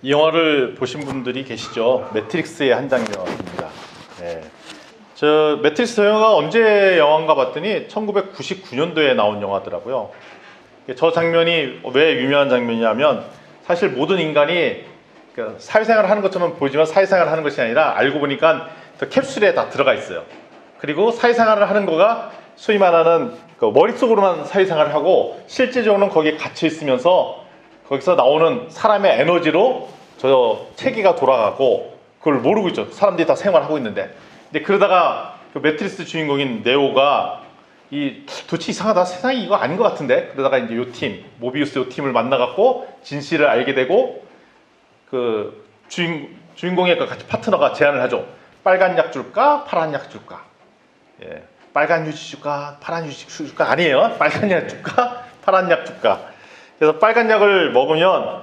이 영화를 보신 분들이 계시죠? 매트릭스의 한 장면입니다. 네. 저 매트릭스 영화가 언제 영화인가 봤더니 1999년도에 나온 영화더라고요. 저 장면이 왜 유명한 장면이냐면 사실 모든 인간이 사회생활을 하는 것처럼 보이지만 사회생활을 하는 것이 아니라 알고 보니까 그 캡슐에 다 들어가 있어요. 그리고 사회생활을 하는 거가 소위 말하는 그 머릿속으로만 사회생활을 하고 실제적으로는 거기에 갇혀 있으면서 거기서 나오는 사람의 에너지로 저 체계가 돌아가고 그걸 모르고 있죠. 사람들이 다 생활하고 있는데. 근데 그러다가 그 매트릭스 주인공인 네오가 도대체 이상하다, 세상이 이거 아닌 것 같은데, 그러다가 이제 요 팀, 모비우스 요 팀을 만나갖고 진실을 알게 되고 그 주인공의 그 같이 파트너가 제안을 하죠. 빨간 약 줄까 파란 약 줄까? 예, 빨간 휴지 줄까 파란 휴지 줄까? 아니에요. 빨간 약 줄까 파란 약 줄까? 그래서 빨간 약을 먹으면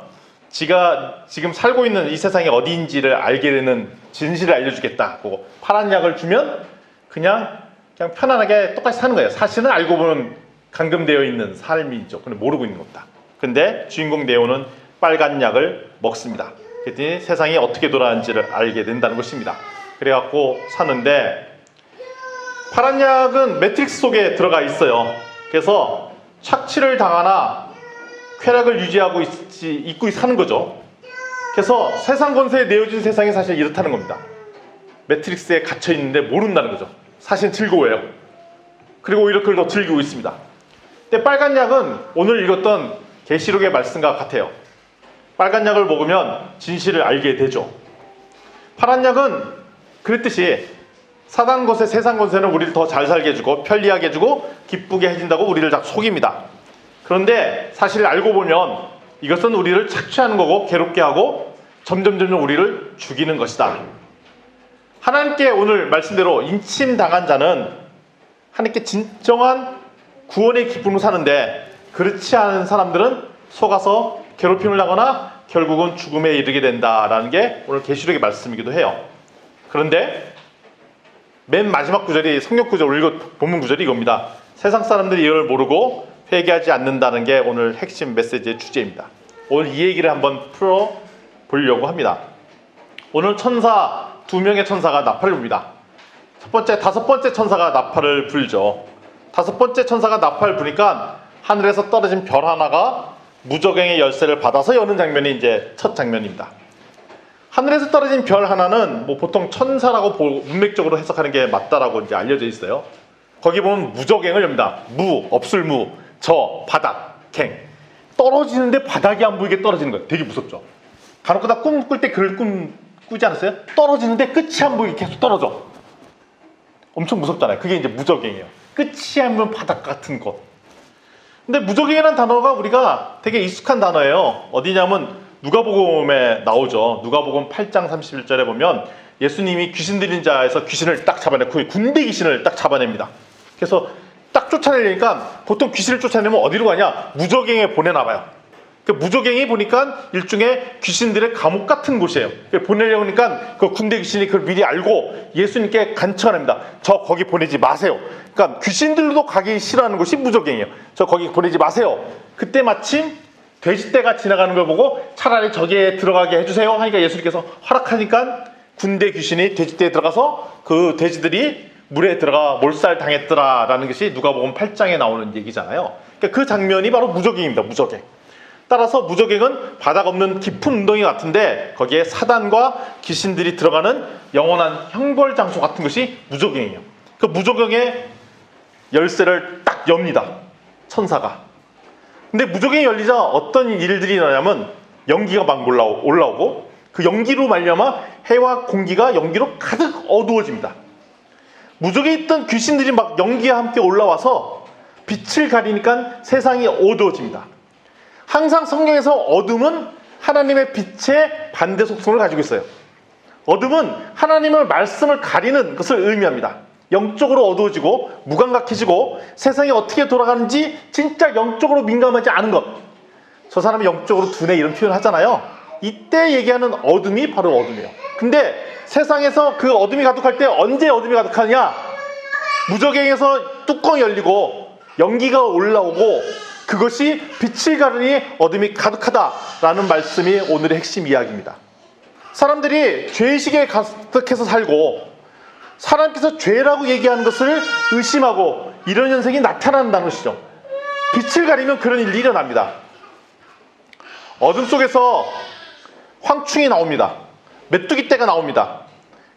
지가 지금 살고 있는 이 세상이 어디인지를 알게 되는 진실을 알려주겠다. 그리고 파란 약을 주면 그냥 편안하게 똑같이 사는 거예요. 사실은 알고 보면 감금되어 있는 삶이죠. 근데 모르고 있는 겁니다. 근데 주인공 네오는 빨간 약을 먹습니다. 그랬더니 세상이 어떻게 돌아가는지를 알게 된다는 것입니다. 그래갖고 사는데 파란 약은 매트릭스 속에 들어가 있어요. 그래서 착취를 당하나 쾌락을 유지하고 있고 사는 거죠. 그래서 세상 권세에 내어진 세상이 사실 이렇다는 겁니다. 매트릭스에 갇혀 있는데 모른다는 거죠. 사실 즐거워요. 그리고 오히려 그걸 더 즐기고 있습니다. 근데 빨간 약은 오늘 읽었던 계시록의 말씀과 같아요. 빨간 약을 먹으면 진실을 알게 되죠. 파란 약은 그랬듯이 사단 것에 세상 권세는 우리를 더 잘 살게 해주고 편리하게 해주고 기쁘게 해준다고 우리를 다 속입니다. 그런데 사실 알고 보면 이것은 우리를 착취하는 거고 괴롭게 하고 점점 우리를 죽이는 것이다. 하나님께 오늘 말씀대로 인침당한 자는 하나님께 진정한 구원의 기쁨으로 사는데 그렇지 않은 사람들은 속아서 괴롭힘을 당하거나 결국은 죽음에 이르게 된다라는 게 오늘 계시록의 말씀이기도 해요. 그런데 맨 마지막 구절이 성경 구절, 본문 구절이 이겁니다. 세상 사람들이 이걸 모르고 회개하지 않는다는 게 오늘 핵심 메시지의 주제입니다. 오늘 이 얘기를 한번 풀어보려고 합니다. 오늘 천사 2명의 천사가 나팔을 붑니다. 다섯 번째 천사가 나팔을 불죠. 다섯 번째 천사가 나팔을 부니까 하늘에서 떨어진 별 하나가 무저갱의 열쇠를 받아서 여는 장면이 이제 첫 장면입니다. 하늘에서 떨어진 별 하나는 보통 천사라고 문맥적으로 해석하는 게 맞다라고 이제 알려져 있어요. 거기 보면 무저갱을 엽니다. 없을 무, 바닥, 갱. 떨어지는데 바닥이 안 보이게 떨어지는 거예요. 되게 무섭죠. 간혹가다 꿈 꿀 때 그럴 꿈 꾸지 않았어요? 떨어지는데 끝이 안 보이게 계속 떨어져. 엄청 무섭잖아요. 그게 이제 무저갱이에요. 끝이 안 보이는 바닥 같은 곳. 근데 무저갱이라는 단어가 우리가 되게 익숙한 단어예요. 어디냐면 누가복음에 나오죠. 누가복음 8장 31절에 보면 예수님이 귀신 들린 자에서 귀신을 딱 잡아내고 군대 귀신을 딱 잡아냅니다. 그래서 딱 쫓아내려니까 보통 귀신을 쫓아내면 어디로 가냐? 무저갱에 보내나봐요. 무저갱이 보니까 일종의 귀신들의 감옥 같은 곳이에요. 보내려고 하니까 그 군대 귀신이 그걸 미리 알고 예수님께 간청합니다. 저 거기 보내지 마세요. 그러니까 귀신들도 가기 싫어하는 곳이 무저갱이에요. 저 거기 보내지 마세요. 그때 마침 돼지떼가 지나가는 걸 보고 차라리 저기에 들어가게 해주세요 하니까 예수님께서 허락하니까 군대 귀신이 돼지떼에 들어가서 그 돼지들이 물에 들어가 몰살당했더라라는 것이 누가복음 8장에 나오는 얘기잖아요. 그러니까 그 장면이 바로 무저갱입니다. 무저갱. 따라서 무저갱은 바닥 없는 깊은 웅덩이 같은데 거기에 사단과 귀신들이 들어가는 영원한 형벌 장소 같은 것이 무저갱이에요. 그 무저갱의 열쇠를 딱 엽니다. 천사가. 근데 무저갱이 열리자 어떤 일들이 일어나냐면 연기가 막 올라오고 그 연기로 말미암아 해와 공기가 연기로 가득 어두워집니다. 무저갱에 있던 귀신들이 막 연기와 함께 올라와서 빛을 가리니까 세상이 어두워집니다. 항상 성경에서 어둠은 하나님의 빛의 반대 속성을 가지고 있어요. 어둠은 하나님의 말씀을 가리는 것을 의미합니다. 영적으로 어두워지고 무감각해지고 세상이 어떻게 돌아가는지 진짜 영적으로 민감하지 않은 것. 저 사람이 영적으로 둔해 이런 표현을 하잖아요. 이때 얘기하는 어둠이 바로 어둠이에요. 근데 세상에서 그 어둠이 가득할 때 언제 어둠이 가득하냐? 무저갱에서 뚜껑이 열리고 연기가 올라오고 그것이 빛을 가르니 어둠이 가득하다라는 말씀이 오늘의 핵심 이야기입니다. 사람들이 죄의식에 가득해서 살고 사람께서 죄라고 얘기하는 것을 의심하고 이런 현상이 나타난다는 것이죠. 빛을 가리면 그런 일이 일어납니다. 어둠 속에서 황충이 나옵니다. 메뚜기 떼가 나옵니다.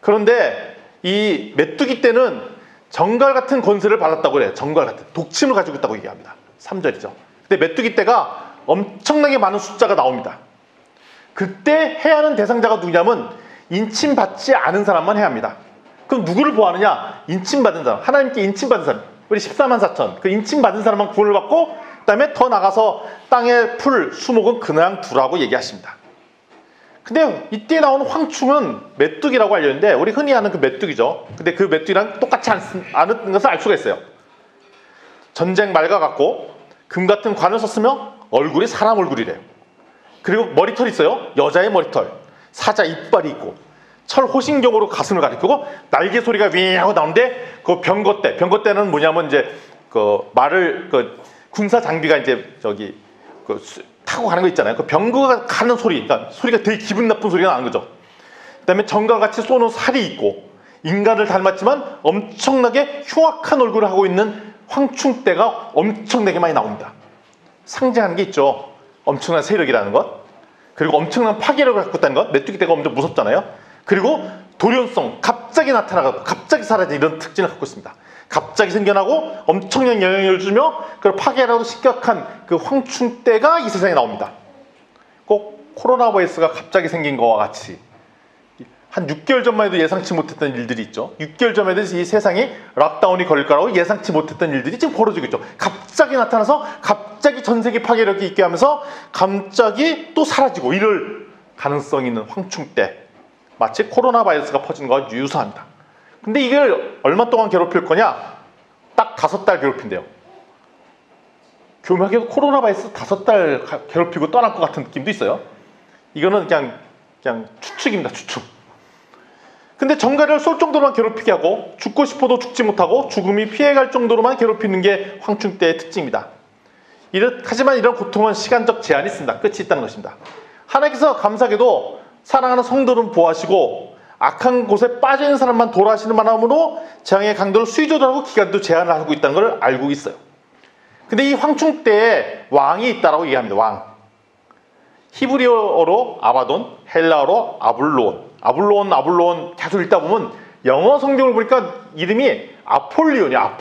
그런데 이 메뚜기 떼는 정갈 같은 권세를 받았다고 그래요. 정갈 같은 독침을 가지고 있다고 얘기합니다. 3절이죠. 근데 메뚜기 떼가 엄청나게 많은 숫자가 나옵니다. 그때 해야 하는 대상자가 누구냐면 인침받지 않은 사람만 해야 합니다. 그럼 누구를 보호하느냐? 인침받은 사람, 하나님께 인침받은 사람. 우리 14만 4천 그 인침받은 사람만 구원을 받고 그 다음에 더 나가서 땅의 풀, 수목은 그냥 두라고 얘기하십니다. 근데 이때 나오는 황충은 메뚜기라고 알려있는데 우리 흔히 아는 그 메뚜기죠. 근데 그 메뚜기랑 똑같지 않은 것을 알 수가 있어요. 전쟁 말과 같고 금 같은 관을 썼으며 얼굴이 사람 얼굴이래요. 그리고 머리털이 있어요. 여자의 머리털, 사자 이빨이 있고 철 호신경으로 가슴을 가리키고 날개 소리가 윙 하고 나오는데 그 병거떼는 뭐냐면 이제 그 말을 그 군사 장비가 이제 저기 그 타고 가는 거 있잖아요. 그 병거가 가는 소리, 그러니까 소리가 되게 기분 나쁜 소리가 나는 거죠. 그다음에 정갈같이 쏘는 살이 있고 인간을 닮았지만 엄청나게 흉악한 얼굴을 하고 있는 황충떼가 엄청나게 많이 나옵니다. 상징하는 게 있죠. 엄청난 세력이라는 것, 그리고 엄청난 파괴력을 갖고 있다는 것. 메뚜기떼가 엄청 무섭잖아요. 그리고 돌연성, 갑자기 나타나고 갑자기 사라지는 이런 특징을 갖고 있습니다. 갑자기 생겨나고 엄청난 영향을 주며 그걸 파괴라도 심각한 그 황충떼가 이 세상에 나옵니다. 꼭 코로나 바이러스가 갑자기 생긴 것과 같이 한 6개월 전만 해도 예상치 못했던 일들이 있죠. 6개월 전만 해도 이 세상이 락다운이 걸릴 거라고 예상치 못했던 일들이 지금 벌어지고 있죠. 갑자기 나타나서 갑자기 전 세계 파괴력이 있게 하면서 갑자기 또 사라지고 이럴 가능성이 있는 황충떼, 마치 코로나 바이러스가 퍼진 것과 유사합니다. 근데 이걸 얼마 동안 괴롭힐 거냐? 딱 5달 괴롭힌대요. 교묘하게도 코로나 바이러스 5달 괴롭히고 떠날 것 같은 느낌도 있어요. 이거는 그냥 추측입니다. 추측. 근데 정갈을 쏠 정도로만 괴롭히게 하고 죽고 싶어도 죽지 못하고 죽음이 피해갈 정도로만 괴롭히는 게 황충떼의 특징입니다. 하지만 이런 고통은 시간적 제한이 있습니다. 끝이 있다는 것입니다. 하나님께서 감사하게도 사랑하는 성도는 보호하시고 악한 곳에 빠져있는 사람만 돌아하시는 바람으로 재앙의 강도를 수위조절하고 기간도 제한을 하고 있다는 걸 알고 있어요. 근데 이 황충떼에 왕이 있다라고 얘기합니다. 왕. 히브리어로 아바돈, 헬라어로 아블로온 계속 읽다 보면 영어 성경을 보니까 이름이 아폴리온이야.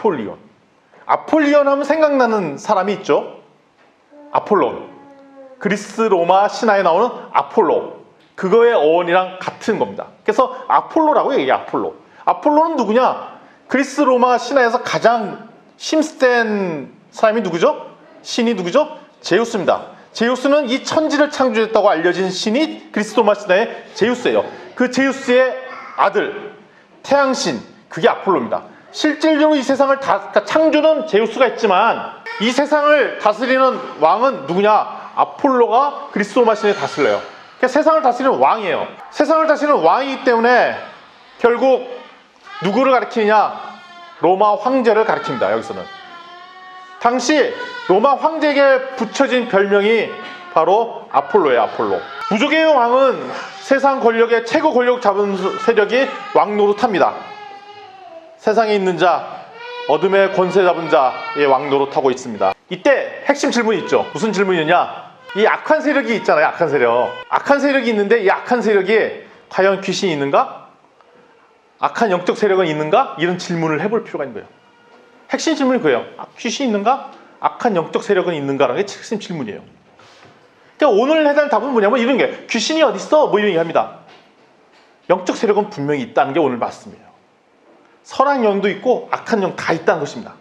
아폴리온 하면 생각나는 사람이 있죠. 아폴론. 그리스 로마 신화에 나오는 아폴로. 그거의 어원이랑 같은 겁니다. 그래서 아폴로라고 얘기해요. 아폴로는 누구냐? 그리스 로마 신화에서 가장 힘센 사람이 누구죠? 신이 누구죠? 제우스입니다. 제우스는 이 천지를 창조했다고 알려진 신이 그리스 로마 신화의 제우스예요. 그 제우스의 아들 태양신, 그게 아폴로입니다. 실질적으로 이 세상을 그러니까 창조는 제우스가 있지만 이 세상을 다스리는 왕은 누구냐? 아폴로가 그리스 로마 신화에 다스려요. 그러니까 세상을 다스리는 왕이에요. 세상을 다스리는 왕이기 때문에 결국 누구를 가리키느냐? 로마 황제를 가리킵니다. 여기서는 당시 로마 황제에게 붙여진 별명이 바로 아폴로예요. 아폴로. 부족의 왕은 세상 권력의 최고 권력 잡은 세력이 왕 노릇합니다. 세상에 있는 자, 어둠의 권세 잡은 자의 왕 노릇하고 있습니다. 이때 핵심 질문이 있죠. 무슨 질문이냐? 이 악한 세력이 있잖아요. 악한 세력이 있는데 이 악한 세력이 과연 귀신이 있는가? 악한 영적 세력은 있는가? 이런 질문을 해볼 필요가 있는 거예요. 핵심 질문이 그거예요. 귀신이 있는가? 악한 영적 세력은 있는가라는 게 핵심 질문이에요. 그러니까 오늘 해당 답은 뭐냐면 이런 게 귀신이 어딨어? 뭐 이런 얘기 합니다. 영적 세력은 분명히 있다는 게 오늘 말씀이에요. 선한 영도 있고 악한 영 다 있다는 것입니다.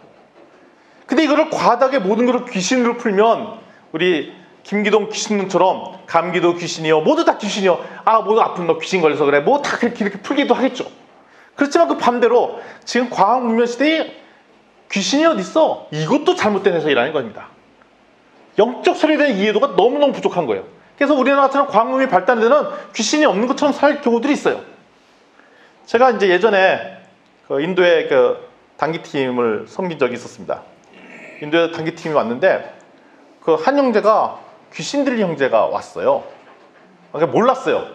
근데 이거를 과다하게 모든 것을 귀신으로 풀면 우리 김기동 귀신처럼 감기도 귀신이요, 모두 다 귀신이요, 모두 아픈 너 귀신 걸려서 그래, 뭐 다 이렇게 풀기도 하겠죠. 그렇지만 그 반대로 지금 과학 문명 시대에 귀신이 어딨어? 이것도 잘못된 해석이라는 겁니다. 영적 세력에 대한 이해도가 너무너무 부족한 거예요. 그래서 우리나라처럼 과학 문명이 발달된 데는 귀신이 없는 것처럼 살 경우들이 있어요. 제가 이제 예전에 인도의 단기팀을 섬긴 적이 있었습니다. 인도에 단기팀이 왔는데 그 한 형제가 귀신 들린 형제가 왔어요. 그러니까 몰랐어요.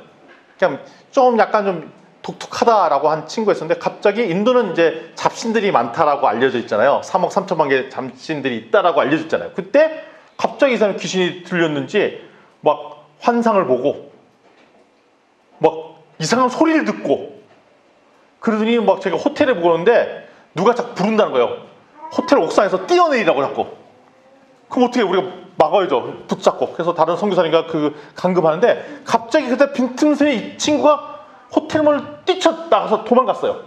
그냥 좀 약간 좀 독특하다라고 한 친구가 있었는데, 갑자기 인도는 이제 잡신들이 많다라고 알려져 있잖아요. 3억 3천만 개의 잡신들이 있다라고 알려져 있잖아요. 그때 갑자기 이 사람이 귀신이 들렸는지 막 환상을 보고 막 이상한 소리를 듣고, 그러더니 막 제가 호텔에 보고 오는데 누가 자꾸 부른다는 거예요. 호텔 옥상에서 뛰어내리라고 자꾸. 그럼 어떻게 우리가 막아야죠. 붙잡고. 그래서 다른 선교사님과 그 감금하는데, 갑자기 그때 빈틈새에 이 친구가 호텔문을 뛰쳐나가서 도망갔어요.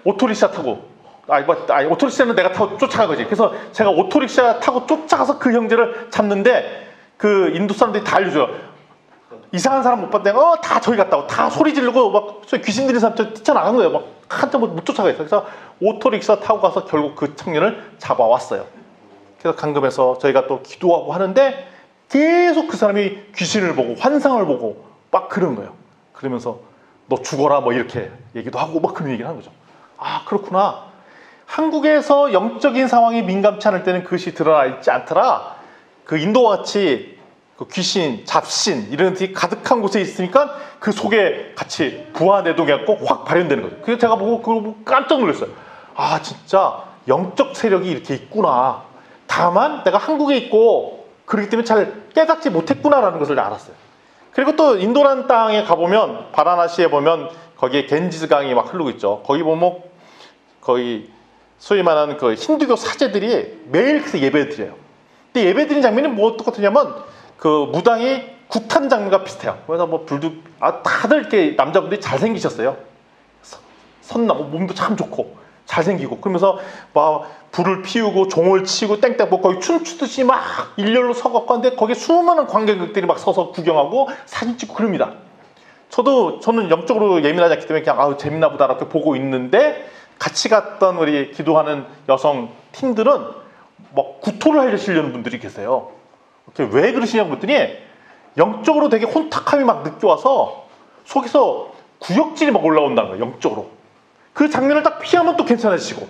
오토리क्षा 타고. 오토리ક્ષा는 내가 타고 쫓아간 거지. 그래서 제가 오토리क्षा 타고 쫓아가서 그 형제를 잡는데, 그 인도 사람들이 다 알려줘요. 이상한 사람 못 봤다가 다 저기 갔다고 다 소리 지르고 막 귀신 들린 사람처럼 뛰쳐나간 거예요. 막 한참 못 쫓아가겠어. 그래서 오토릭사 타고 가서 결국 그 청년을 잡아왔어요. 그래서 감금해서 저희가 또 기도하고 하는데, 계속 그 사람이 귀신을 보고 환상을 보고 막 그런 거예요. 그러면서 너 죽어라 뭐 이렇게 얘기도 하고 막 그런 얘기를 하는 거죠. 아, 그렇구나. 한국에서 영적인 상황이 민감치 않을 때는 그것이 드러나 있지 않더라. 그 인도와 같이 그 귀신, 잡신 이런 것들이 가득한 곳에 있으니까 그 속에 같이 부하 내동해갖고 확 발현되는 거죠. 그래서 제가 보고 그걸 보고 깜짝 놀랐어요. 아, 진짜 영적 세력이 이렇게 있구나. 다만 내가 한국에 있고 그렇기 때문에 잘 깨닫지 못했구나라는 것을 알았어요. 그리고 또 인도라는 땅에 가보면, 바라나시에 보면 거기에 겐지스 강이 막 흐르고 있죠. 거기 보면 거기 소위 말하는 그 힌두교 사제들이 매일 그래서 예배를 드려요. 근데 예배 드리는 장면이 뭐 똑같으냐면 그 무당이 구탄 장면과 비슷해요. 그래서 뭐 다들 이렇게 남자분들이 잘생기셨어요. 선남, 몸도 참 좋고 잘생기고, 그러면서 막 불을 피우고 종을 치고 땡땡 뭐 거의 춤추듯이 막 일렬로 서갖고 하는데, 거기에 수많은 관객들이 막 서서 구경하고 사진 찍고 그럽니다. 저는 영적으로 예민하지 않기 때문에 그냥 아우 재밌나 보다 이렇게 보고 있는데, 같이 갔던 우리 기도하는 여성 팀들은 막 구토를 하시려는 분들이 계세요. 왜 그러시냐고 그랬더니 영적으로 되게 혼탁함이 막 느껴와서 속에서 구역질이 막 올라온다는 거예요. 영적으로. 그 장면을 딱 피하면 또 괜찮아지시고,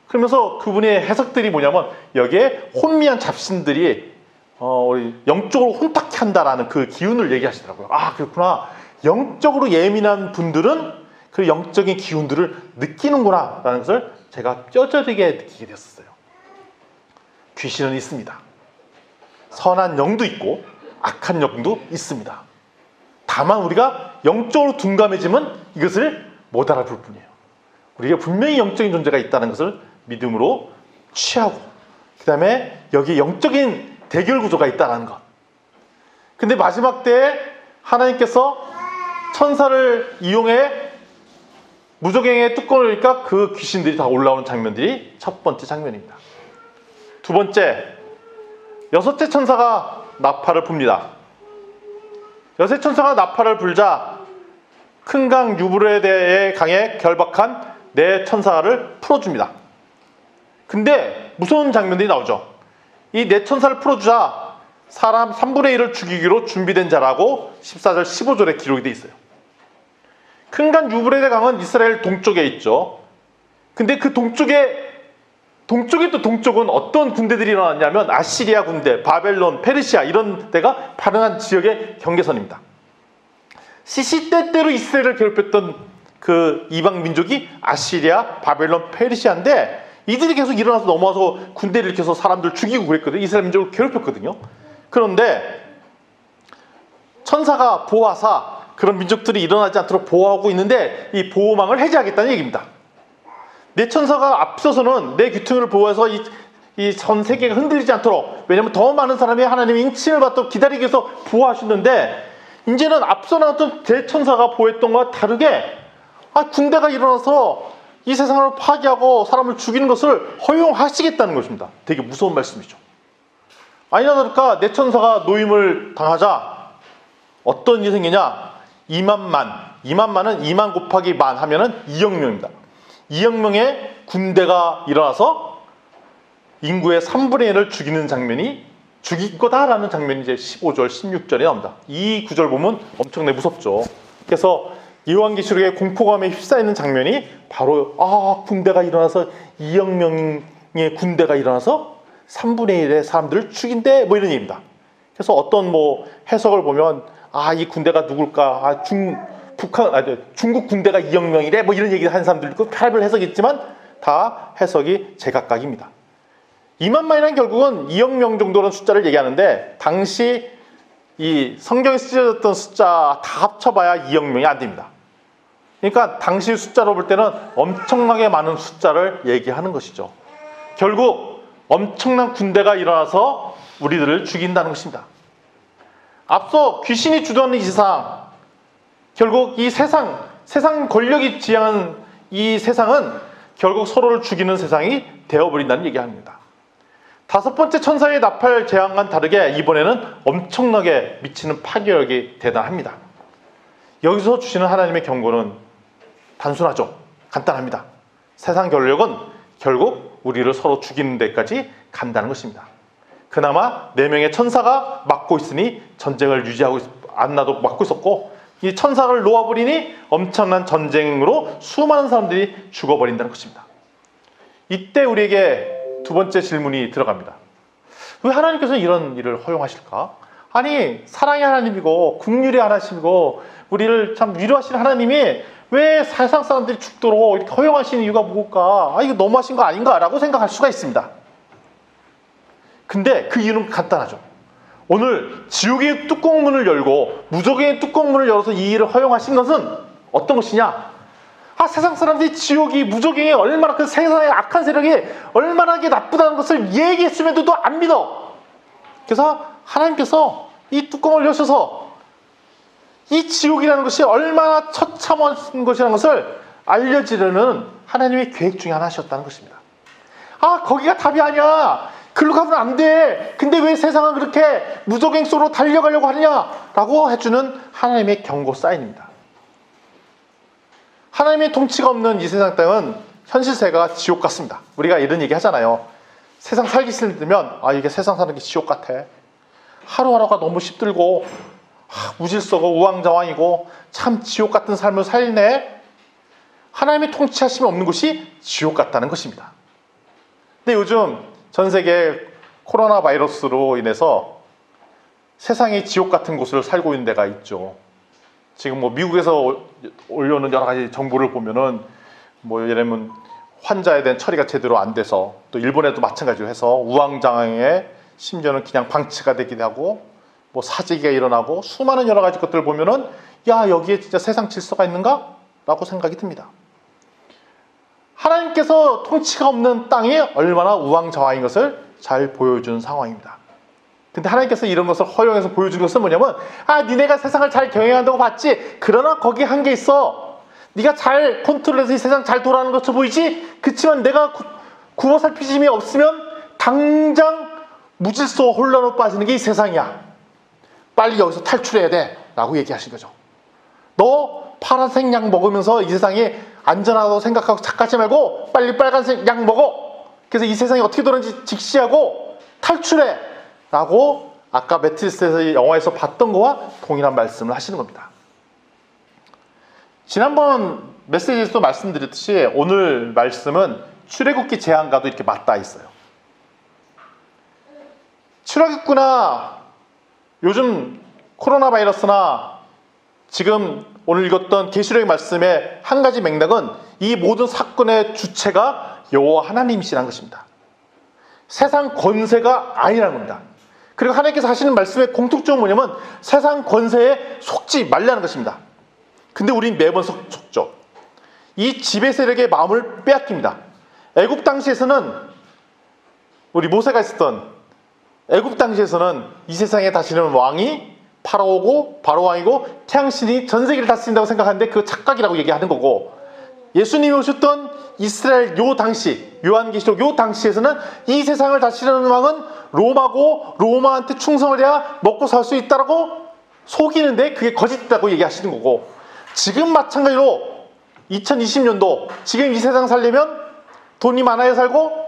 그러면서 그분의 해석들이 뭐냐면 여기에 혼미한 잡신들이 우리 영적으로 혼탁해 한다라는 그 기운을 얘기하시더라고요. 아, 그렇구나. 영적으로 예민한 분들은 그 영적인 기운들을 느끼는구나 라는 것을 제가 뼈저리게 느끼게 됐었어요. 귀신은 있습니다. 선한 영도 있고 악한 영도 있습니다. 다만 우리가 영적으로 둔감해지면 이것을 못 알아볼 뿐이에요. 우리가 분명히 영적인 존재가 있다는 것을 믿음으로 취하고, 그 다음에 여기에 영적인 대결 구조가 있다는 것. 근데 마지막 때에 하나님께서 천사를 이용해 무적행의 뚜껑을 열니까 그 귀신들이 다 올라오는 장면들이 첫 번째 장면입니다. 두 번째, 여섯째 천사가 나팔을 붑니다. 여섯째 천사가 나팔을 불자 큰 강 유브라데의 강에 결박한 네 천사를 풀어줍니다. 근데 무서운 장면들이 나오죠. 이 네 천사를 풀어주자 사람 3분의 1을 죽이기로 준비된 자라고 14절 15절에 기록이 돼 있어요. 큰 강 유브라데 강은 이스라엘 동쪽에 있죠. 근데 그 동쪽에 또 동쪽은 어떤 군대들이 일어났냐면 아시리아 군대, 바벨론, 페르시아 이런 데가 발흥한 지역의 경계선입니다. 시시때때로 이스라엘을 괴롭혔던 그 이방 민족이 아시리아, 바벨론, 페르시아인데, 이들이 계속 일어나서 넘어와서 군대를 일으켜서 사람들 죽이고 그랬거든요. 이스라엘 민족을 괴롭혔거든요. 그런데 천사가 보호하사 그런 민족들이 일어나지 않도록 보호하고 있는데, 이 보호망을 해제하겠다는 얘기입니다. 내 천사가 앞서서는 내 귀퉁이를 보호해서 이 전 세계가 흔들리지 않도록, 왜냐하면 더 많은 사람이 하나님의 인침을 받도록 기다리기 위해서 보호하시는데, 이제는 앞서 나왔던 대천사가 보호했던 것과 다르게 군대가 일어나서 이 세상을 파괴하고 사람을 죽이는 것을 허용하시겠다는 것입니다. 되게 무서운 말씀이죠. 아니나 다를까 내 천사가 노임을 당하자 어떤 일이 생기냐? 2만은 2만 곱하기 만 하면은 2억 명입니다. 2억 명의 군대가 일어나서 인구의 3분의 1을 죽이는 장면이, 죽일 거다라는 장면이 이제 15절, 16절에 나옵니다. 이 구절 보면 엄청나게 무섭죠. 그래서 요한계시록의 공포감에 휩싸이는 장면이 바로 군대가 일어나서 2억 명의 군대가 일어나서 3분의 1의 사람들을 죽인대, 뭐 이런 얘기입니다. 그래서 어떤 뭐 해석을 보면 이 군대가 누굴까? 중국 군대가 2억 명이래, 뭐 이런 얘기를 하는 사람들도 있고 별별 해석이 있지만 다 해석이 제각각입니다. 2만만이란 결국은 2억 명 정도는 숫자를 얘기하는데 당시 이 성경에 쓰여졌던 숫자 다 합쳐봐야 2억 명이 안 됩니다. 그러니까 당시 숫자로 볼 때는 엄청나게 많은 숫자를 얘기하는 것이죠. 결국 엄청난 군대가 일어나서 우리들을 죽인다는 것입니다. 앞서 귀신이 주도하는 이 세상, 결국 이 세상 권력이 지향한 이 세상은 결국 서로를 죽이는 세상이 되어버린다는 얘기합니다. 5번째 천사의 나팔 재앙과는 다르게 이번에는 엄청나게 미치는 파괴력이 대단합니다. 여기서 주시는 하나님의 경고는 단순하죠. 간단합니다. 세상 권력은 결국 우리를 서로 죽이는 데까지 간다는 것입니다. 그나마 4명의 천사가 막고 있으니 전쟁을 유지하고 안 놔도 막고 있었고, 이 천사를 놓아버리니 엄청난 전쟁으로 수많은 사람들이 죽어버린다는 것입니다. 이때 우리에게 두 번째 질문이 들어갑니다. 왜 하나님께서 이런 일을 허용하실까? 아니, 사랑의 하나님이고 긍휼의 하나님이고 우리를 참 위로하시는 하나님이 왜 세상 사람들이 죽도록 이렇게 허용하시는 이유가 뭘까? 이거 너무하신 거 아닌가? 라고 생각할 수가 있습니다. 근데 그 이유는 간단하죠. 오늘 지옥의 뚜껑문을 열고 무적의 뚜껑문을 열어서 이 일을 허용하신 것은 어떤 것이냐? 세상 사람들이 지옥이, 무적이 얼마나, 그 세상의 악한 세력이 얼마나 나쁘다는 것을 얘기했음에도 안 믿어. 그래서 하나님께서 이 뚜껑을 여셔서 이 지옥이라는 것이 얼마나 처참한 것이라는 것을 알려주려는 하나님의 계획 중에 하나셨다는 것입니다. 거기가 답이 아니야. 글로 가면 안 돼. 근데 왜 세상은 그렇게 무적행소로 달려가려고 하느냐라고 해주는 하나님의 경고 사인입니다. 하나님의 통치가 없는 이 세상 땅은 현실세가 지옥 같습니다. 우리가 이런 얘기 하잖아요. 세상 살기 싫으면 이게 세상 사는 게 지옥 같아. 하루하루가 너무 힘들고 무질서고 우왕좌왕이고 참 지옥 같은 삶을 살네. 하나님의 통치하심이 없는 곳이 지옥 같다는 것입니다. 근데 요즘 전 세계 코로나 바이러스로 인해서 세상이 지옥 같은 곳을 살고 있는 데가 있죠. 지금 뭐 미국에서 올려오는 여러 가지 정보를 보면은 뭐 예를 들면 환자에 대한 처리가 제대로 안 돼서, 또 일본에도 마찬가지로 해서 우왕좌왕에 심지어는 그냥 방치가 되기도 하고 뭐 사재기가 일어나고 수많은 여러 가지 것들을 보면은 여기에 진짜 세상 질서가 있는가? 라고 생각이 듭니다. 하나님께서 통치가 없는 땅이 얼마나 우왕좌왕인 것을 잘 보여주는 상황입니다. 근데 하나님께서 이런 것을 허용해서 보여주는 것은 뭐냐면 니네가 세상을 잘 경영한다고 봤지? 그러나 거기 한계 있어. 네가 잘 컨트롤해서 이 세상 잘 돌아가는 것처럼 보이지? 그치만 내가 구워 살피심이 힘이 없으면 당장 무질서와 혼란으로 빠지는 게 이 세상이야. 빨리 여기서 탈출해야 돼 라고 얘기하신 거죠. 너 파란색 약 먹으면서 이 세상이 안전하다고 생각하고 착각하지 말고 빨리 빨간색 약 먹어. 그래서 이 세상이 어떻게 돌아가는지 직시하고 탈출해 라고 아까 매트리스에서 영화에서 봤던 거와 동일한 말씀을 하시는 겁니다. 지난번 메시지에서도 말씀드렸듯이 오늘 말씀은 출애굽기 재앙과도 이렇게 맞닿아 있어요. 출애굽기나 요즘 코로나 바이러스나 지금 오늘 읽었던 계시록의 말씀의 한 가지 맥락은 이 모든 사건의 주체가 여호와 하나님이시라는 것입니다. 세상 권세가 아니라는 겁니다. 그리고 하나님께서 하시는 말씀의 공통점은 뭐냐면 세상 권세에 속지 말라는 것입니다. 근데 우린 매번 속죠. 이 지배 세력의 마음을 빼앗깁니다. 애굽 당시에서는 우리 모세가 있었던 애굽 당시에서는 이 세상에 다스리는 왕이 바로 왕이고 태양신이 전 세계를 다스린다고 생각하는데 그 착각이라고 얘기하는 거고, 예수님이 오셨던 이스라엘 요 당시, 요한계시록 요 당시에서는 이 세상을 다스리는 왕은 로마고 로마한테 충성을 해야 먹고 살 수 있다라고 속이는데 그게 거짓이라고 얘기하시는 거고, 지금 마찬가지로 2020년도 지금 이 세상 살려면 돈이 많아야 살고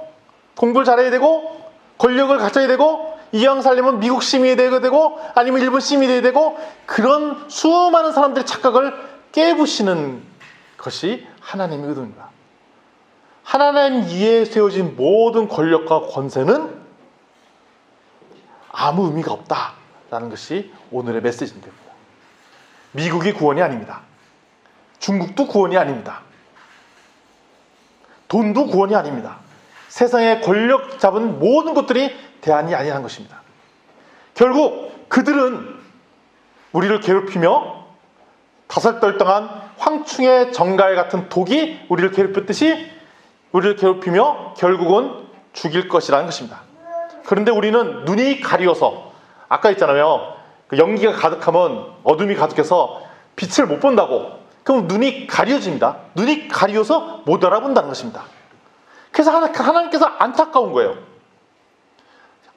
공부를 잘해야 되고 권력을 갖춰야 되고 이왕 살려면 미국 시민이 돼야 되고 아니면 일본 시민이 돼야 되고, 그런 수많은 사람들의 착각을 깨부시는 것이 하나님의 의도입니다. 하나님 위에 세워진 모든 권력과 권세는 아무 의미가 없다라는 것이 오늘의 메시지입니다. 미국이 구원이 아닙니다. 중국도 구원이 아닙니다. 돈도 구원이 아닙니다. 세상의 권력 잡은 모든 것들이 대안이 아니라는 것입니다. 결국 그들은 우리를 괴롭히며 다섯떨떠한 황충의 정갈 같은 독이 우리를 괴롭혔듯이 우리를 괴롭히며 결국은 죽일 것이라는 것입니다. 그런데 우리는 눈이 가리워서, 아까 있잖아요, 그 연기가 가득하면 어둠이 가득해서 빛을 못 본다고. 그럼 눈이 가려집니다. 눈이 가리워서 못 알아본다는 것입니다. 그래서 하나님께서 안타까운 거예요.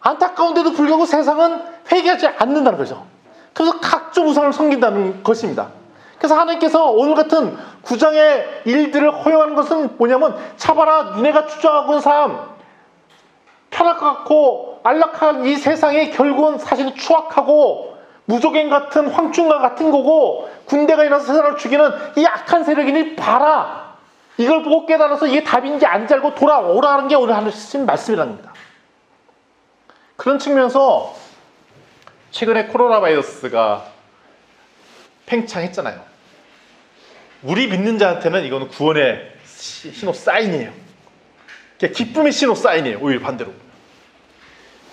안타까운데도 불구하고 세상은 회개하지 않는다는 거죠. 그래서 각종 우상을 섬긴다는 것입니다. 그래서 하나님께서 오늘 같은 구장의 일들을 허용하는 것은 뭐냐면, 차봐라, 니네가 주장하고 있는 삶, 편할 것 같고 안락한 이 세상이 결국은 사실은 추악하고 무조갱 같은 황충과 같은 거고, 군대가 일어나서 세상을 죽이는 이 악한 세력이니 봐라. 이걸 보고 깨달아서 이게 답인지 아닌지 알고 돌아오라는 게 오늘 하신 말씀이라는 겁니다. 그런 측면에서 최근에 코로나 바이러스가 팽창했잖아요. 우리 믿는 자한테는 이거는 구원의 신호 사인이에요. 기쁨의 신호 사인이에요. 오히려 반대로.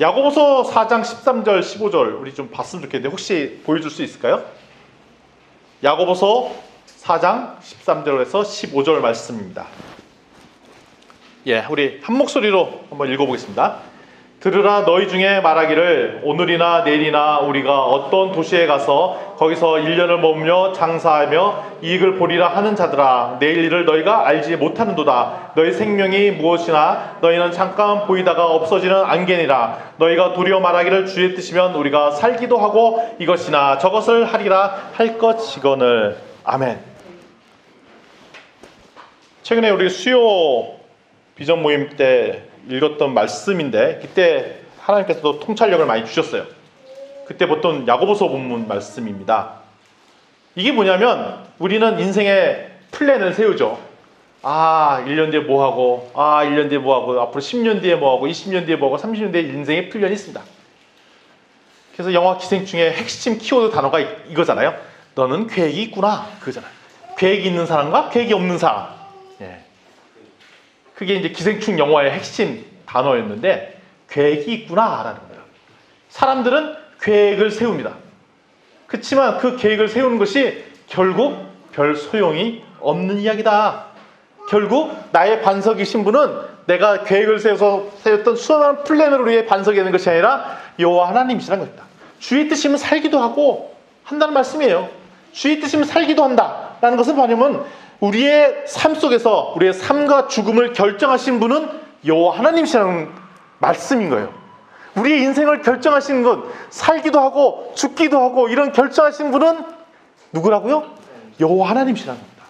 야고보서 4장 13절 15절 우리 좀 봤으면 좋겠는데 혹시 보여줄 수 있을까요? 야고보서 4장 13절에서 15절 말씀입니다. 예, 우리 한 목소리로 한번 읽어보겠습니다. 들으라, 너희 중에 말하기를 오늘이나 내일이나 우리가 어떤 도시에 가서 거기서 1년을 머물며 장사하며 이익을 보리라 하는 자들아, 내일 일을 너희가 알지 못하는도다. 너희 생명이 무엇이나 너희는 잠깐 보이다가 없어지는 안개니라. 너희가 도리어 말하기를 주의 뜻이면 우리가 살기도 하고 이것이나 저것을 하리라 할 것이거늘. 아멘. 최근에 우리 수요 비전 모임 때 읽었던 말씀인데, 그때 하나님께서도 통찰력을 많이 주셨어요. 그때 보통 야고보서 본문 말씀입니다. 이게 뭐냐면, 우리는 인생의 플랜을 세우죠. 1년 뒤에 뭐하고, 1년 뒤에 뭐하고, 앞으로 10년 뒤에 뭐하고, 20년 뒤에 뭐하고, 30년 뒤에 인생의 플랜이 있습니다. 그래서 영화 기생충의 핵심 키워드 단어가 이거잖아요. 너는 계획이 있구나, 그거잖아요. 계획이 있는 사람과 계획이 없는 사람. 예. 그게 이제 기생충 영화의 핵심 단어였는데, 계획이 있구나라는 거예요. 사람들은 계획을 세웁니다. 그렇지만 그 계획을 세우는 것이 결국 별 소용이 없는 이야기다. 결국 나의 반석이신 분은 내가 계획을 세워서 세웠던 수많은 플랜을 위해 반석이 되는 것이 아니라 여호와 하나님이시라는 겁니다. 주의 뜻이면 살기도 하고 한다는 말씀이에요. 주의 뜻이면 살기도 한다라는 것은 뭐냐면, 우리의 삶 속에서 우리의 삶과 죽음을 결정하신 분은 여호와 하나님이시라는 말씀인 거예요. 우리의 인생을 결정하시는 것, 살기도 하고 죽기도 하고 이런 결정하신 분은 누구라고요? 여호와 하나님이시라는 겁니다.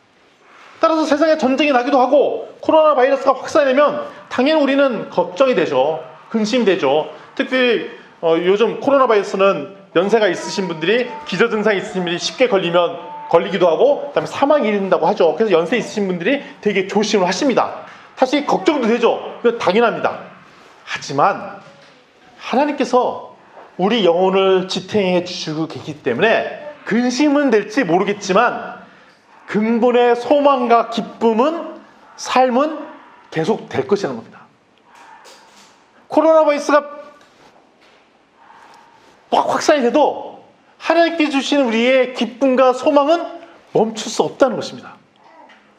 따라서 세상에 전쟁이 나기도 하고 코로나 바이러스가 확산되면 당연히 우리는 걱정이 되죠. 근심이 되죠. 특히 요즘 코로나 바이러스는 연세가 있으신 분들이, 기저 증상이 있으신 분들이 쉽게 걸리기도 하고, 그다음에 사망이 이른다고 하죠. 그래서 연세 있으신 분들이 되게 조심을 하십니다. 사실 걱정도 되죠. 그건 당연합니다. 하지만 하나님께서 우리 영혼을 지탱해 주시고 계시기 때문에 근심은 될지 모르겠지만 근본의 소망과 기쁨은, 삶은 계속 될 것이라는 겁니다. 코로나 바이러스가 막 확산이 돼도 하나님께 주시는 우리의 기쁨과 소망은 멈출 수 없다는 것입니다.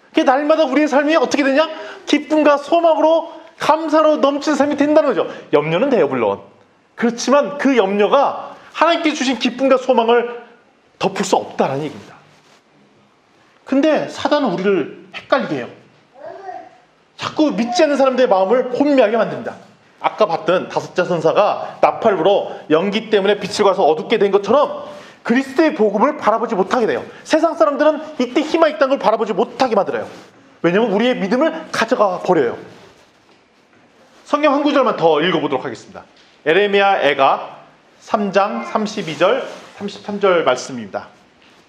그게 날마다 우리의 삶이 어떻게 되냐? 기쁨과 소망으로, 감사로 넘치는 삶이 된다는 거죠. 염려는 돼요, 물론. 그렇지만 그 염려가 하나님께 주신 기쁨과 소망을 덮을 수 없다는 얘기입니다. 근데 사단은 우리를 헷갈리게 해요. 자꾸 믿지 않는 사람들의 마음을 혼미하게 만듭니다. 아까 봤던 다섯자 선사가 나팔부로 연기 때문에 빛을 가서 어둡게 된 것처럼 그리스도의 복음을 바라보지 못하게 돼요. 세상 사람들은 이때 희망이 있다는 걸 바라보지 못하게 만들어요. 왜냐하면 우리의 믿음을 가져가 버려요. 성경 한 구절만 더 읽어보도록 하겠습니다. 에레미야 애가 3장 32절 33절 말씀입니다.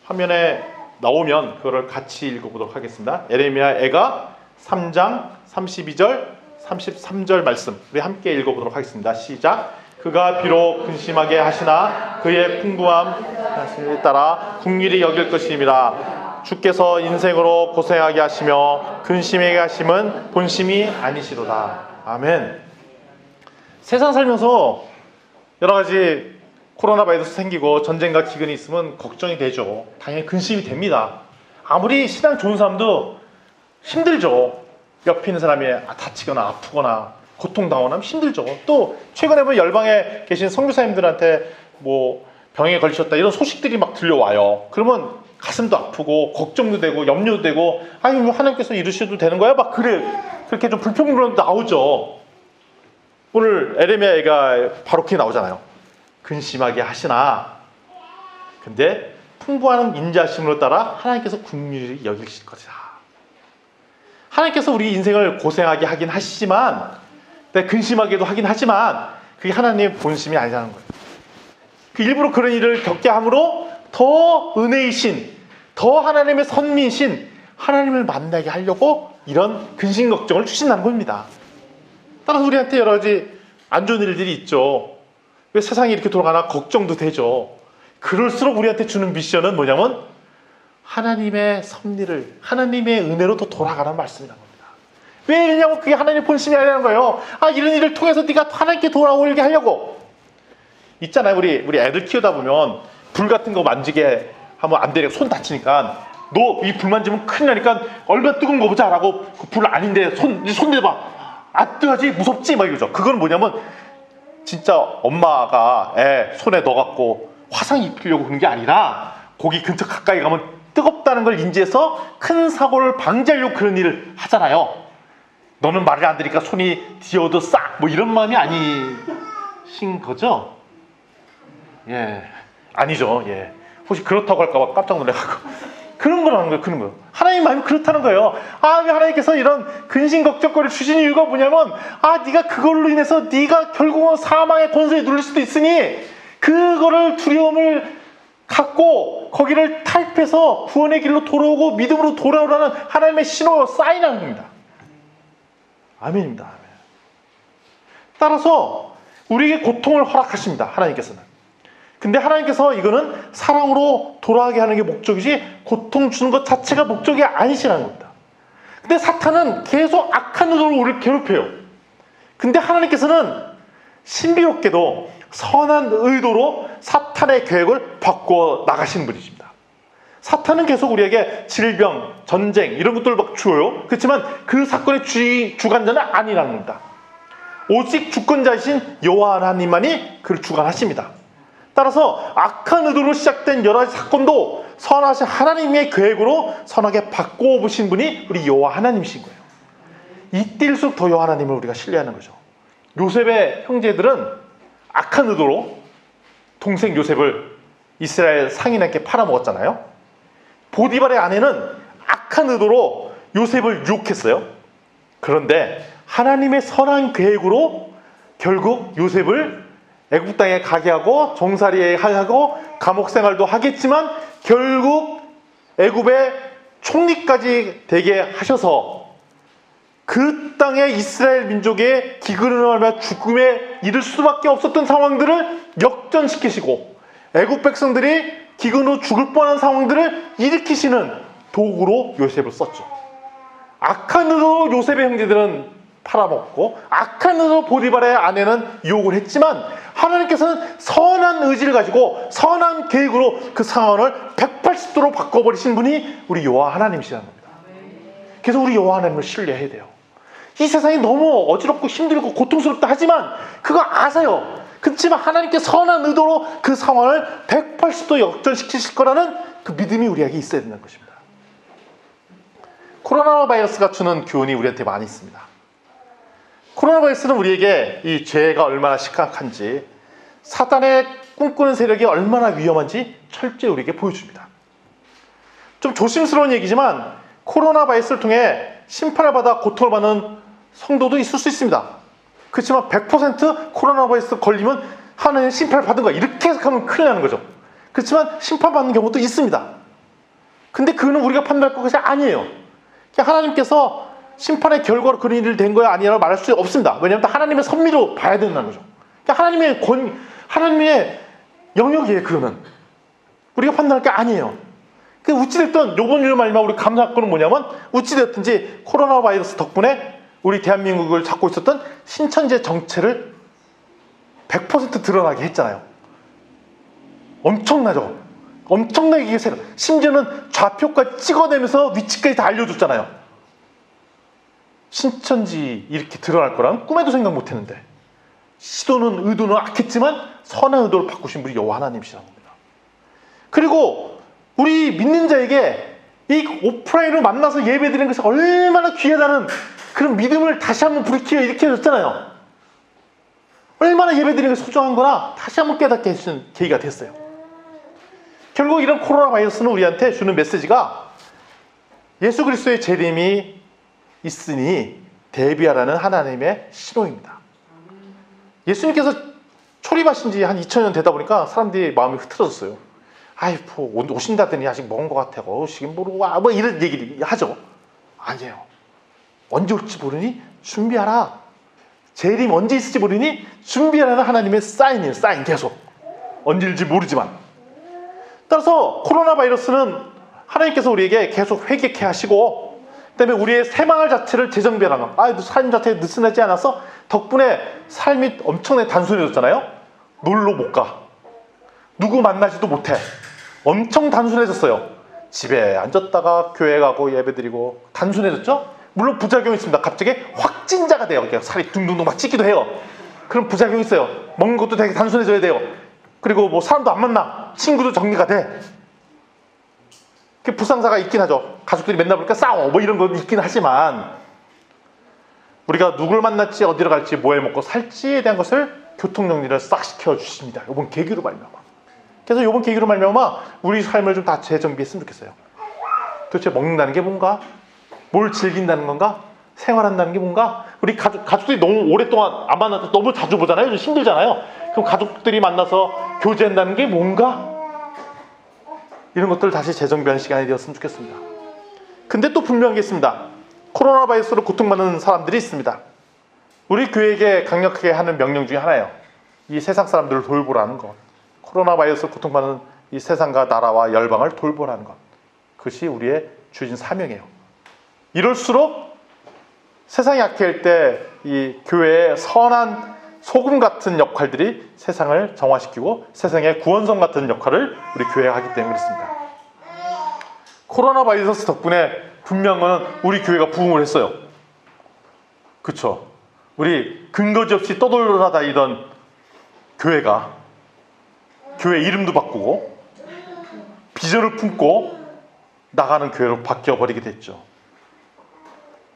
화면에 나오면 그거를 같이 읽어보도록 하겠습니다. 에레미야 애가 3장 32절 33절 말씀 우리 함께 읽어보도록 하겠습니다. 시작. 그가 비록 근심하게 하시나 그의 풍부함에 따라 긍휼히 여길 것임이라. 주께서 인생으로 고생하게 하시며 근심하게 하심은 본심이 아니시로다. 아멘. 세상 살면서 여러 가지 코로나 바이러스 생기고 전쟁과 기근이 있으면 걱정이 되죠. 당연히 근심이 됩니다. 아무리 신앙 좋은 사람도 힘들죠. 옆에 있는 사람이 다치거나 아프거나 고통당하면 힘들죠. 또 최근에 보면 열방에 계신 선교사님들한테 뭐 병에 걸리셨다 이런 소식들이 막 들려와요. 그러면 가슴도 아프고 걱정도 되고 염려도 되고, 아니 뭐 하나님께서 이루셔도 되는 거야? 막 그렇게 좀 불평불만도 나오죠. 오늘 에레미야가 바로 그게 나오잖아요. 근심하게 하시나 근데 풍부한 인자하심으로 따라 하나님께서 긍휼히 여기실 것이다. 하나님께서 우리 인생을 고생하게 하긴 하시지만, 근심하게도 하긴 하지만 그게 하나님의 본심이 아니라는 거예요. 그 일부러 그런 일을 겪게 함으로 더 은혜이신, 더 하나님의 선미이신 하나님을 만나게 하려고 이런 근심 걱정을 주신다는 겁니다. 따라서 우리한테 여러 가지 안 좋은 일들이 있죠. 왜 세상이 이렇게 돌아가나 걱정도 되죠. 그럴수록 우리한테 주는 미션은 뭐냐면 하나님의 섭리를, 하나님의 은혜로 더 돌아가라는 말씀이라는 겁니다. 왜 이러냐면 그게 하나님의 본심이 아니라는 거예요. 이런 일을 통해서 네가 하나님께 돌아오게 하려고. 있잖아요. 우리 애들 키우다 보면 불 같은 거 만지게 하면 안 되려 손 다치니까, 너 이 불 만지면 큰일 나니까 얼마나 뜨거운 거 보자 라고, 그 불 아닌데 손 내봐. 뜨거지? 무섭지? 막 이러죠. 그건 뭐냐면 진짜 엄마가 애 손에 넣어갖고 화상 입히려고 그런 게 아니라 거기 근처 가까이 가면 뜨겁다는 걸 인지해서 큰 사고를 방지하려고 그런 일을 하잖아요. 너는 말을 안 들으니까 손이 뒤어도 싹 뭐 이런 마음이 아니신 거죠? 예, 아니죠. 예, 혹시 그렇다고 할까봐 깜짝 놀래가지고 그런 거라는 거예요. 그런 거예요. 하나님 마음이 그렇다는 거예요. 하나님께서 이런 근심 걱정거리를 주신 이유가 뭐냐면, 네가 그걸로 인해서 네가 결국은 사망의 권세에 눌릴 수도 있으니 그거를 두려움을 갖고 거기를 타협해서 구원의 길로 돌아오고 믿음으로 돌아오라는 하나님의 신호 사인하는 겁니다. 아멘입니다. 아멘. 따라서 우리에게 고통을 허락하십니다. 하나님께서는. 근데 하나님께서 이거는 사랑으로 돌아가게 하는 게 목적이지 고통 주는 것 자체가 목적이 아니시라는 겁니다. 근데 사탄은 계속 악한 의도로 우리를 괴롭혀요. 근데 하나님께서는 신비롭게도 선한 의도로 사탄의 계획을 바꾸어 나가시는 분이십니다. 사탄은 계속 우리에게 질병, 전쟁 이런 것들을 막 주어요. 그렇지만 그 사건의 주관자는 아니라는 겁니다. 오직 주권자이신 여호와 하나님만이 그를 주관하십니다. 따라서 악한 의도로 시작된 여러 가지 사건도 선하신 하나님의 계획으로 선하게 바꾸어 보신 분이 우리 여호와 하나님이신 거예요. 이때일수록 더 여호와 하나님을 우리가 신뢰하는 거죠. 요셉의 형제들은 악한 의도로 동생 요셉을 이스라엘 상인에게 팔아먹었잖아요. 보디발의 아내는 악한 의도로 요셉을 유혹했어요. 그런데 하나님의 선한 계획으로 결국 요셉을 애굽 땅에 가게 하고 종살이에 하고 감옥 생활도 하겠지만 결국 애굽의 총리까지 되게 하셔서 그 땅의 이스라엘 민족의 기근을 하며 죽음에 이를 수밖에 없었던 상황들을 역전시키시고 애굽 백성들이 기근으로 죽을 뻔한 상황들을 일으키시는 도구로 요셉을 썼죠. 악한 의도로 요셉의 형제들은 팔아먹고 악한 의도로 보디발의 아내는 유혹을 했지만 하나님께서는 선한 의지를 가지고 선한 계획으로 그 상황을 180도로 바꿔버리신 분이 우리 여호와 하나님이시라는 겁니다. 그래서 우리 여호와 하나님을 신뢰해야 돼요. 이 세상이 너무 어지럽고 힘들고 고통스럽다 하지만 그거 아세요. 그렇지만 하나님께 선한 의도로 그 상황을 180도 역전시키실 거라는 그 믿음이 우리에게 있어야 된다는 것입니다. 코로나 바이러스가 주는 교훈이 우리한테 많이 있습니다. 코로나 바이러스는 우리에게 이 죄가 얼마나 심각한지, 사탄의 꿈꾸는 세력이 얼마나 위험한지 철저히 우리에게 보여줍니다. 좀 조심스러운 얘기지만 코로나 바이러스를 통해 심판을 받아 고통을 받는 성도도 있을 수 있습니다. 그렇지만 100% 코로나 바이러스 걸리면 하나님 심판을 받은 거야 이렇게 해석하면 큰일 나는 거죠. 그렇지만 심판받는 경우도 있습니다. 근데 그거는 우리가 판단할 것이 아니에요. 하나님께서 심판의 결과로 그런 일이 된 거야 아니냐고 말할 수 없습니다. 왜냐하면 하나님의 섭리로 봐야 된다는 거죠. 하나님의 영역이에요. 그거는 우리가 판단할 게 아니에요. 어찌됐든 요번 일로 말미암아 우리 감사할 거는 뭐냐면, 어찌됐든지 코로나 바이러스 덕분에 우리 대한민국을 잡고 있었던 신천지의 정체를 100% 드러나게 했잖아요. 엄청나죠? 엄청나게 세요. 심지어는 좌표까지 찍어내면서 위치까지 다 알려줬잖아요. 신천지 이렇게 드러날 거라는 꿈에도 생각 못했는데, 의도는 악했지만 선한 의도로 바꾸신 분이 여호와 하나님이시라는 겁니다. 그리고 우리 믿는 자에게 이 오프라인으로 만나서 예배드리는 것이 얼마나 귀하다는 그런 믿음을 다시 한번 불키워 일으켜줬잖아요. 얼마나 예배드리는 게 소중한 거나 다시 한번 깨닫게 해주는 계기가 됐어요. 결국 이런 코로나 바이러스는 우리한테 주는 메시지가 예수 그리스도의 재림이 있으니 대비하라는 하나님의 신호입니다. 예수님께서 초림하신 지 한 2000년 되다 보니까 사람들이 마음이 흐트러졌어요. 오신다더니 아직 먼 것 같아. 지금 모르고 뭐 이런 얘기를 하죠. 아니에요. 언제 올지 모르니 준비하라. 재림 언제 있을지 모르니 준비하라는 하나님의 사인이에요. 사인 계속. 언제일지 모르지만. 따라서 코로나 바이러스는 하나님께서 우리에게 계속 회개케 하시고, 그다음에 우리의 새마을 자체를 재정비하는 거. 삶 자체에 느슨하지 않아서 덕분에 삶이 엄청나게 단순해졌잖아요. 놀러 못 가. 누구 만나지도 못해. 엄청 단순해졌어요. 집에 앉았다가 교회 가고 예배드리고 단순해졌죠? 물론 부작용이 있습니다. 갑자기 확진자가 돼요. 살이 둥둥둥 막 찌기도 해요. 그런 부작용이 있어요. 먹는 것도 되게 단순해져야 돼요. 그리고 뭐 사람도 안 만나. 친구도 정리가 돼. 그 불상사가 있긴 하죠. 가족들이 맨날 보니까 싸워. 뭐 이런 건 있긴 하지만, 우리가 누굴 만날지, 어디로 갈지, 뭐 해 먹고 살지에 대한 것을 교통정리를 싹 시켜주십니다. 이번 계기로 말미암아. 그래서 이번 계기로 말미암아 우리 삶을 좀 다 재정비했으면 좋겠어요. 도대체 먹는다는 게 뭔가? 뭘 즐긴다는 건가? 생활한다는 게 뭔가? 우리 가족들이 너무 오랫동안 안 만나서 너무 자주 보잖아요. 좀 힘들잖아요. 그럼 가족들이 만나서 교제한다는 게 뭔가? 이런 것들을 다시 재정비하는 시간이 되었으면 좋겠습니다. 근데 또 분명한 게 있습니다. 코로나 바이러스로 고통받는 사람들이 있습니다. 우리 교회에게 강력하게 하는 명령 중에 하나예요. 이 세상 사람들을 돌보라는 것. 코로나 바이러스로 고통받는 이 세상과 나라와 열방을 돌보라는 것. 그것이 우리의 주어진 사명이에요. 이럴수록 세상이 약해질 때 이 교회의 선한 소금 같은 역할들이 세상을 정화시키고 세상의 구원성 같은 역할을 우리 교회가 하기 때문에 그렇습니다. 코로나 바이러스 덕분에 분명한 건 우리 교회가 부흥을 했어요. 그렇죠? 우리 근거지 없이 떠돌아다니던 교회가 교회 이름도 바꾸고 비전을 품고 나가는 교회로 바뀌어버리게 됐죠.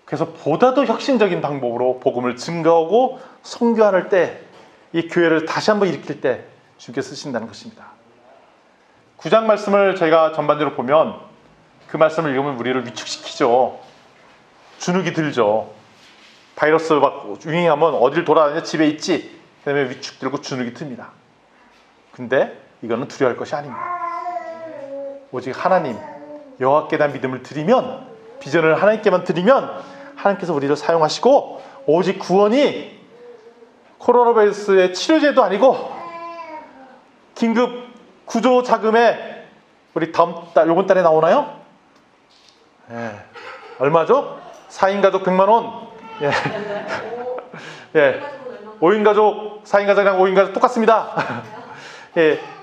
그래서 보다 더 혁신적인 방법으로 복음을 증거하고 선교할 때, 이 교회를 다시 한번 일으킬 때 주께서 쓰신다는 것입니다. 9장 말씀을 저희가 전반적으로 보면 그 말씀을 읽으면 우리를 위축시키죠. 주눅이 들죠. 바이러스 막 유행하면 어딜 돌아다니냐, 집에 있지. 그다음에 위축 들고 주눅이 듭니다. 근데 이거는 두려워할 것이 아닙니다. 오직 하나님, 여호와께 대한 믿음을 드리면, 비전을 하나님께만 드리면 하나님께서 우리를 사용하시고, 오직 구원이 코로나 바이러스의 치료제도 아니고 긴급 구조 자금에 우리 이번 달에 나오나요? 얼마죠? 4인 가족 100만 원. 예. 5인 가족, 4인 가족이랑 5인 가족 똑같습니다.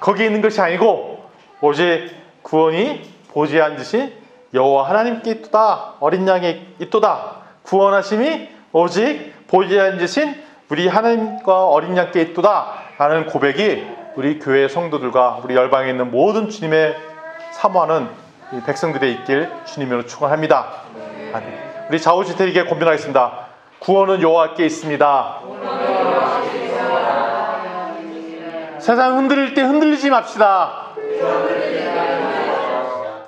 거기에 있는 것이 아니고 오직 구원이 보좌에 앉으신 여호와 하나님께 있도다. 어린 양이 있도다. 구원하심이 오직 보좌에 앉으신 우리 하나님과 어린 양께 있도다 라는 고백이 우리 교회 성도들과 우리 열방에 있는 모든 주님의 사모하는 이 백성들에 있길 주님으로 축원합니다. 우리 좌우지태에게 권면하겠습니다. 구원은 여호와께 있습니다. 세상 흔들릴 때 흔들리지 맙시다.